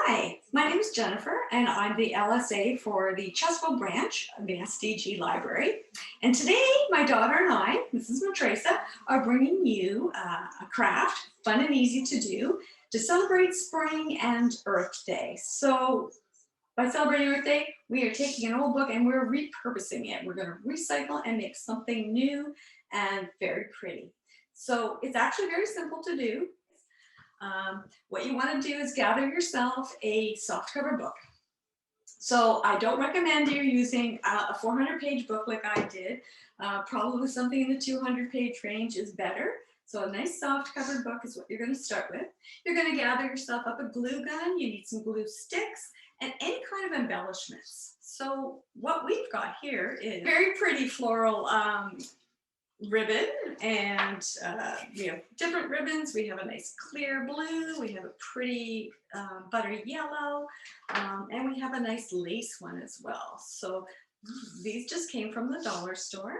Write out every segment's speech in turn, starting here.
Hi, my name is Jennifer, and I'm the LSA for the Cheswell branch of the SDG Library. And today, my daughter and I, Mrs. Matresa, are bringing you a craft, fun and easy to do, to celebrate Spring and Earth Day. So by celebrating Earth Day, we are taking an old book and we're repurposing it. We're going to recycle and make something new and very pretty. So it's actually very simple to do. What you want to do is gather yourself a softcover book. So I don't recommend you using a 400-page book like I did. Probably something in the 200-page range is better. So a nice soft-covered book is what you're going to start with. You're going to gather yourself up a glue gun. You need some glue sticks and any kind of embellishments. So what we've got here is very pretty floral ribbon, and we have different ribbons. We have a nice clear blue, we have a pretty buttery yellow, and we have a nice lace one as well. So these just came from the dollar store.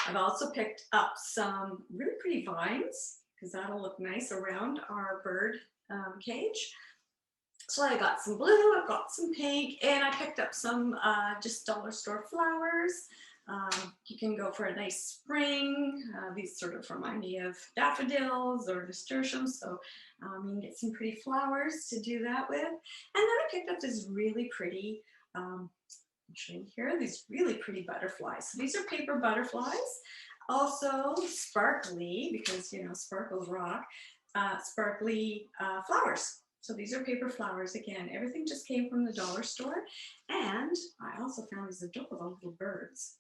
I've also picked up some really pretty vines because that'll look nice around our bird cage. So I got some blue, I've got some pink, and I picked up some just dollar store flowers. You can go for a nice spring. These sort of remind me of daffodils or nasturtiums, so you can get some pretty flowers to do that with. And then I picked up this really pretty, I'll show you here, these really pretty butterflies. So these are paper butterflies, also sparkly, because you know sparkles rock, sparkly flowers. So these are paper flowers. Again, everything just came from the dollar store. And I also found these adorable little birds.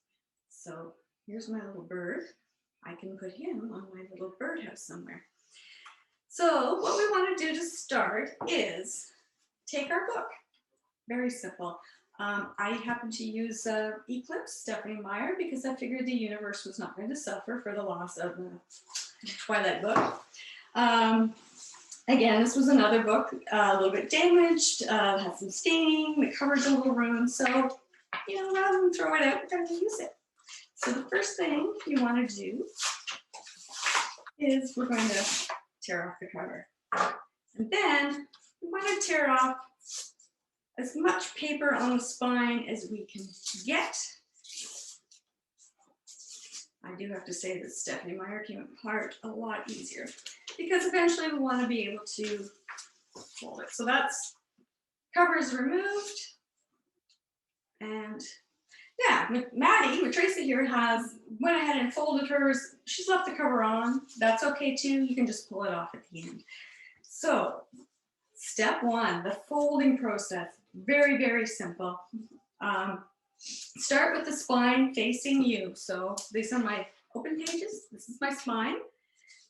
So here's my little bird. I can put him on my little birdhouse somewhere. So what we want to do to start is take our book. Very simple. I happen to use Eclipse, Stephanie Meyer, because I figured the universe was not going to suffer for the loss of the Twilight book. Again, this was another book, a little bit damaged, had some staining, the cover's a little ruined, so, you know, rather than throw it out, we're going to use it. So the first thing you want to do is we're going to tear off the cover. And then we want to tear off as much paper on the spine as we can get. I do have to say that Stephanie Meyer came apart a lot easier because eventually we want to be able to fold it. So that's cover is removed. And yeah, Maddie, Matresa here, went ahead and folded hers. She's left the cover on. That's okay too. You can just pull it off at the end. So step one, the folding process. Very, very simple. Start with the spine facing you. So these are my open pages. This is my spine.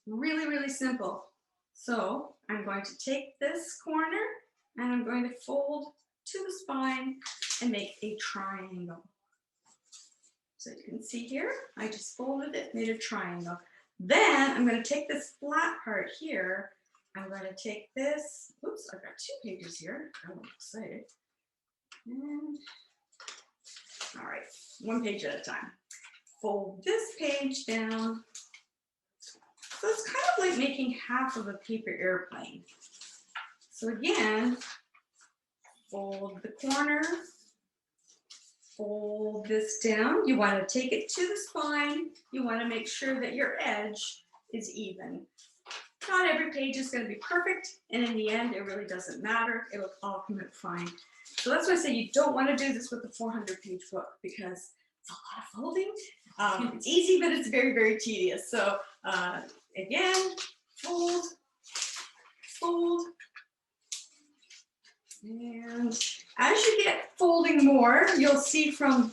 Really, really simple. So I'm going to take this corner and I'm going to fold to the spine and make a triangle. So you can see here, I just folded it, made a triangle. Then I'm going to take this flat part here. I'm going to take this, oops, I've got two pages here. I'm excited. And all right, one page at a time. Fold this page down. So it's kind of like making half of a paper airplane. So again, fold the corner, fold this down. You want to take it to the spine. You want to make sure that your edge is even. Not every page is going to be perfect, and in the end, it really doesn't matter. It will all come out fine. So that's why I say you don't want to do this with a 400-page book because it's a lot of folding. It's easy, but it's very, very tedious. So again, fold, fold. And as you get folding more, you'll see from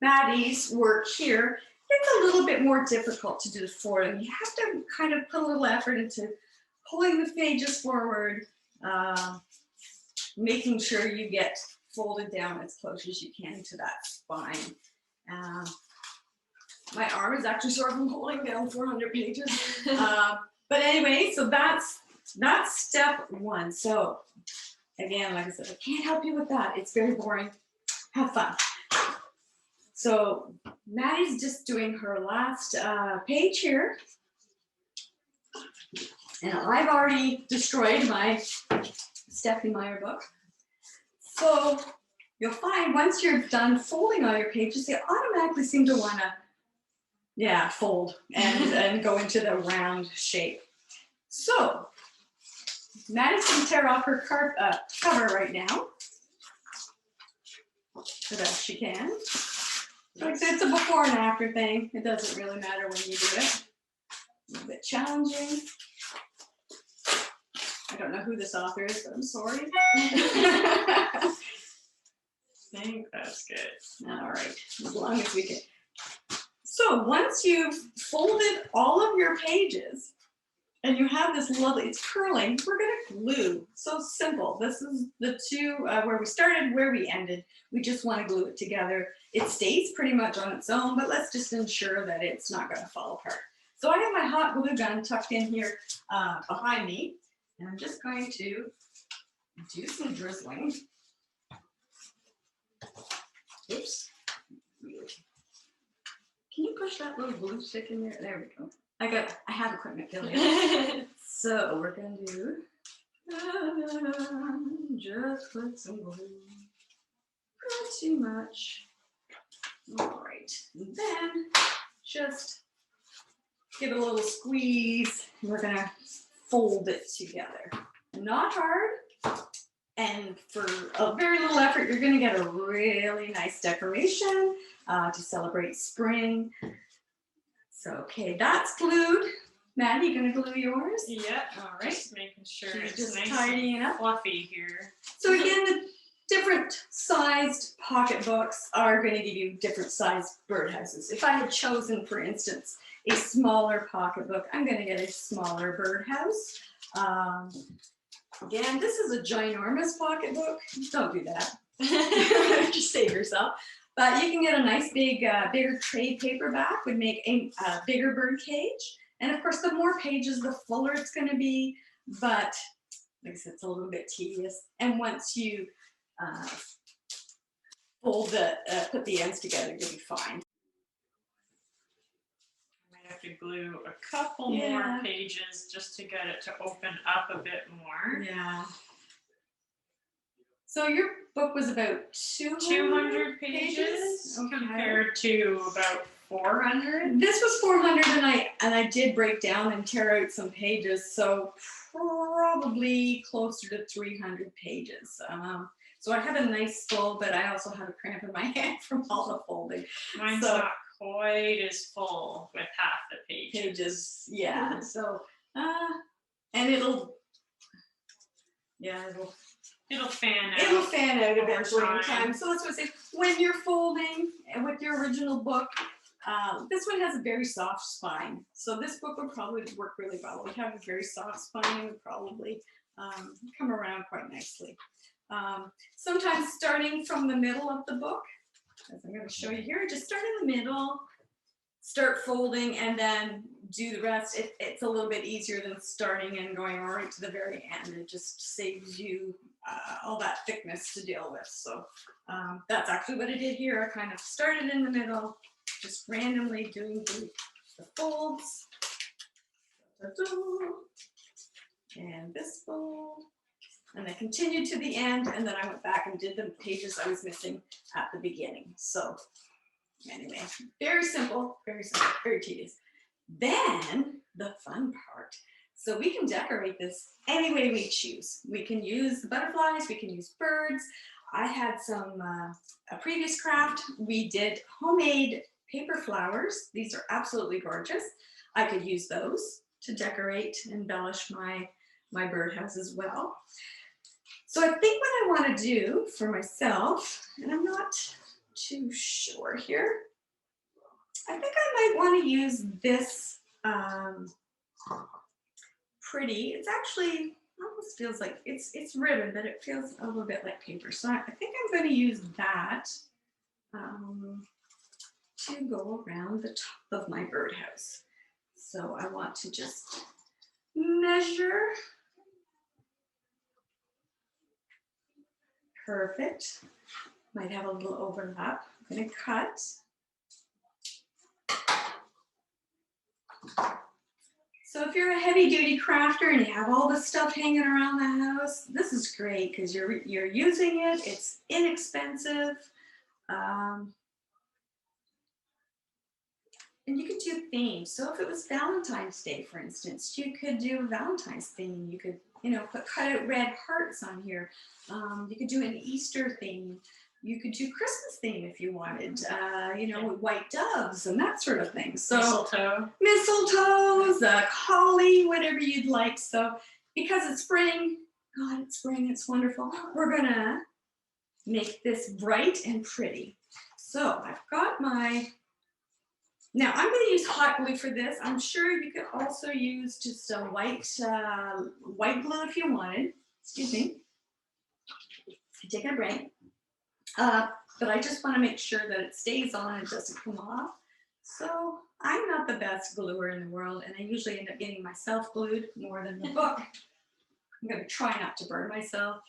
Maddie's work here, it's a little bit more difficult to do the folding. You have to kind of put a little effort into pulling the pages forward, making sure you get folded down as close as you can to that spine. My arm is actually sore from holding down 400 pages. But anyway, so that's step one. So again, like I said, I can't help you with that. It's very boring. Have fun. So Maddie's just doing her last page here. And I've already destroyed my Stephanie Meyer book. So you'll find once you're done folding all your pages, they automatically seem to want to, yeah, fold and go into the round shape. So Maddie's going to tear off her cover right now, the best she can. Like it's a before and after thing. It doesn't really matter when you do it. A little bit challenging. I don't know who this author is, but I'm sorry. I think that's good. All right, as long as we can. So once you've folded all of your pages and you have this lovely, it's curling, we're going to glue. So simple. This is the two, where we started, where we ended. We just want to glue it together. It stays pretty much on its own, but let's just ensure that it's not going to fall apart. So I have my hot glue gun tucked in here behind me, and I'm just going to do some drizzling. Oops. Can you push that little glue stick in there? There we go. I have equipment failure. So we're gonna do just put some glue. Not too much. All right. And then just give it a little squeeze. And we're gonna fold it together. Not hard. And for a very little effort, you're gonna get a really nice decoration to celebrate spring. So, okay, that's glued. Maddie, you gonna glue yours? Yeah, all right. Just making sure She's it's just nice tidying and up. fluffy here. So again, the different sized pocketbooks are going to give you different sized birdhouses. If I had chosen, for instance, a smaller pocketbook, I'm going to get a smaller birdhouse. Again, this is a ginormous pocketbook. Don't do that. Just save yourself. But you can get a nice big, bigger trade paperback would make a bigger bird cage. And of course, the more pages, the fuller it's going to be. But like I said, it's a little bit tedious. And once you fold put the ends together, you'll be fine. I might have to glue a couple more pages just to get it to open up a bit more. Yeah. So your book was about 200 pages compared to about 400. This was 400, and I did break down and tear out some pages, so probably closer to 300 pages. So I have a nice full, but I also have a cramp in my hand from all the folding. Mine's not quite as full with half the pages. Yeah. So and it'll fan out. It'll fan out eventually in time. So that's what I say. When you're folding with your original book, this one has a very soft spine. So this book would probably work really well. It would have a very soft spine and would probably come around quite nicely. Sometimes starting from the middle of the book, as I'm going to show you here, just start in the middle, start folding, and then do the rest. It's a little bit easier than starting and going right to the very end. It just saves you all that thickness to deal with. So that's actually what I did here. I kind of started in the middle, just randomly doing the folds. And this fold. And I continued to the end, and then I went back and did the pages I was missing at the beginning. So anyway, very simple, very tedious. Then the fun part. So we can decorate this any way we choose. We can use the butterflies, we can use birds. I had some, a previous craft, we did homemade paper flowers. These are absolutely gorgeous. I could use those to decorate, embellish my birdhouse as well. So I think what I want to do for myself, and I'm not too sure here, I think I might want to use this pretty, it's actually, almost feels like, it's ribbon, but it feels a little bit like paper. So I think I'm going to use that to go around the top of my birdhouse. So I want to just measure. Perfect. Might have a little overlap. I'm going to cut. So if you're a heavy duty crafter and you have all this stuff hanging around the house, this is great because you're using it. It's inexpensive. Um, and you could do themes. So if it was Valentine's Day, for instance, you could do a Valentine's theme. You could, put cut out red hearts on here. You could do an Easter theme. You could do Christmas theme if you wanted, with white doves and that sort of thing. So mistletoes, holly, whatever you'd like. So because it's spring, God, it's spring, it's wonderful. We're gonna make this bright and pretty. So I've got now I'm going to use hot glue for this. I'm sure you could also use just a white glue if you wanted. Excuse me. I'm taking a break. But I just want to make sure that it stays on and doesn't come off. So I'm not the best gluer in the world, and I usually end up getting myself glued more than the book. I'm going to try not to burn myself.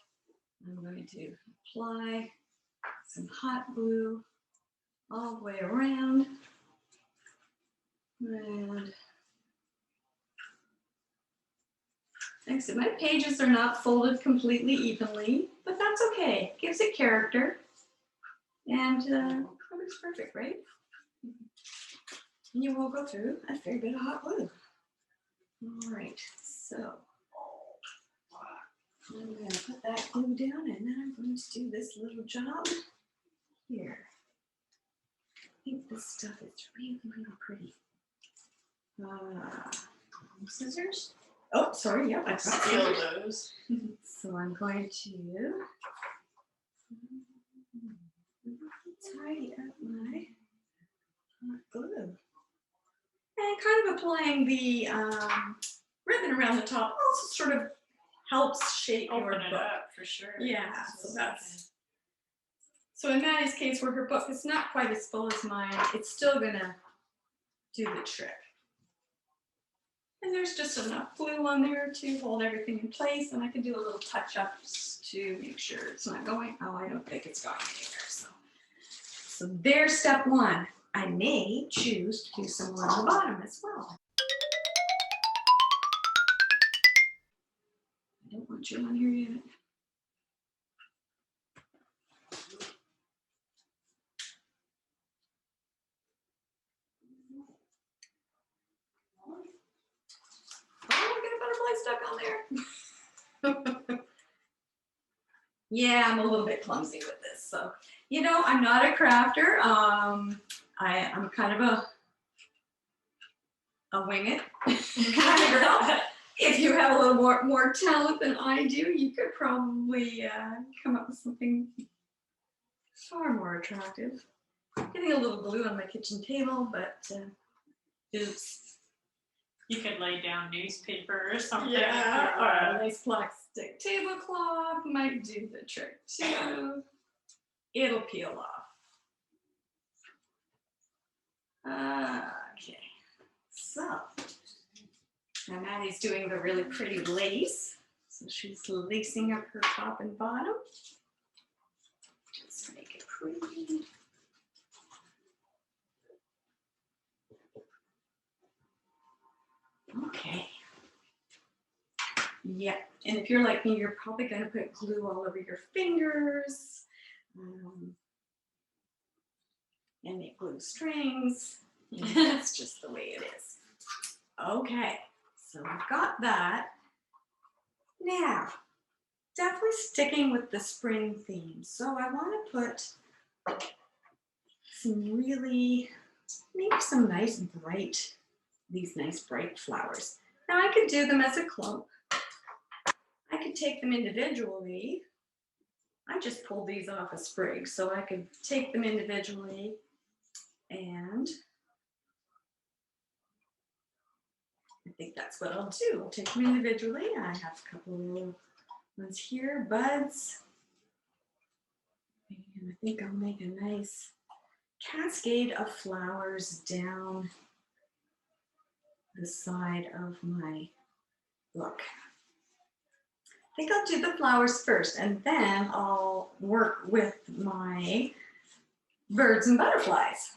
I'm going to apply some hot glue all the way around. And thanks. My pages are not folded completely evenly, but that's okay. It gives it character. And that looks perfect, right? And you will go through a fair bit of hot glue. All right, so I'm going to put that glue down, and then I'm going to do this little job here. I think this stuff is really, really pretty. Scissors. Oh, sorry. Yep, I got steal those. So I'm going to tidy up my hot glue. And kind of applying the ribbon around the top also sort of helps shape your Open it book. up for sure. Yeah, so that's. So in Maddie's case, where her book is not quite as full as mine, it's still gonna do the trick. And there's just enough glue on there to hold everything in place, and I can do a little touch-ups to make sure it's not going. Oh, I don't think it's going anywhere. So there's step one. I may choose to do some more on the bottom as well. I don't want you on here yet. Oh, I got a butterfly stuck on there. Yeah, I'm a little bit clumsy with this. So, I'm not a crafter. I'm kind of a wing it kind of girl. If you have a little more talent than I do, you could probably come up with something far more attractive. Getting a little glue on my kitchen table, but oops. You could lay down newspaper or something. Yeah, or a nice plastic tablecloth might do the trick too. It'll peel off. Okay, so now Maddie's doing the really pretty lace. So she's lacing up her top and bottom. Just make it pretty. Okay. Yeah, and if you're like me, you're probably going to put glue all over your fingers and make glue strings. That's just the way it is. Okay, so I've got that. Now, definitely sticking with the spring theme. So I want to put maybe some nice bright, these nice bright flowers. Now I could do them as a clump. I could take them individually. I just pulled these off a sprig, so I could take them individually and I think that's what I'll do. I'll take them individually. I have a couple of little ones here, buds. And I think I'll make a nice cascade of flowers down the side of my book. I think I'll do the flowers first, and then I'll work with my birds and butterflies.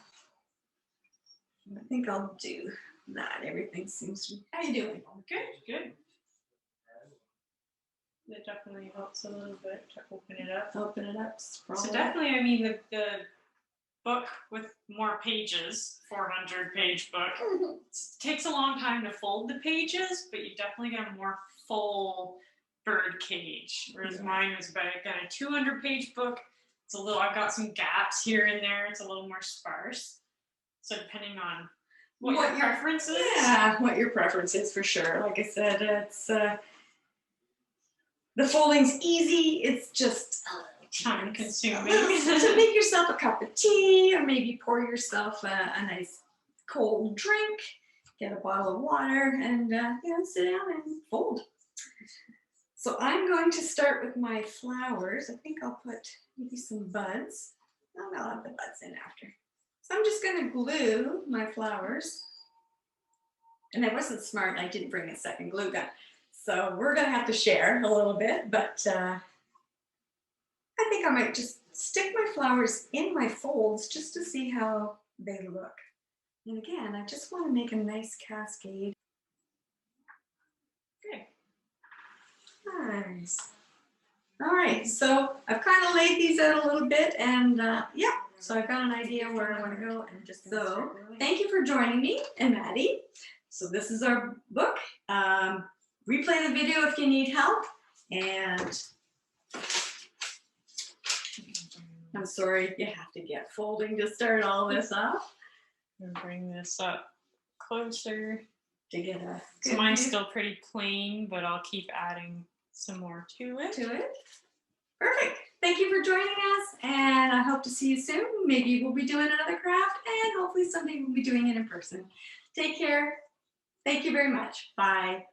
I think I'll do that everything seems to be. How you doing? Good. It definitely helps a little bit to open it up. Open it up. So definitely, I mean, the book with more pages, 400-page book, takes a long time to fold the pages, but you definitely get a more full bird cage. Whereas mine was about a 200-page book. It's a little. I've got some gaps here and there. It's a little more sparse. So depending on what your preference is. Yeah, what your preference is for sure. Like I said, it's the folding's easy. It's just time consuming. So make yourself a cup of tea, or maybe pour yourself a nice cold drink. Get a bottle of water, and sit down and fold. So I'm going to start with my flowers. I think I'll put maybe some buds. Oh, I'll have the buds in after. So I'm just going to glue my flowers. And I wasn't smart. I didn't bring a second glue gun. So we're going to have to share a little bit. But I think I might just stick my flowers in my folds just to see how they look. And again, I just want to make a nice cascade. Okay. Nice. All right, so I've kind of laid these out a little bit, and so I've got an idea where I want to go. And just so, thank you for joining me and Maddie. So this is our book. Replay the video if you need help. And I'm sorry, you have to get folding to start all this off. I'm gonna bring this up closer To get a so mine's still pretty plain, but I'll keep adding some more to it. Perfect. Thank you for joining us, and I hope to see you soon. Maybe we'll be doing another craft, and hopefully someday we'll be doing it in person. Take care. Thank you very much. Bye.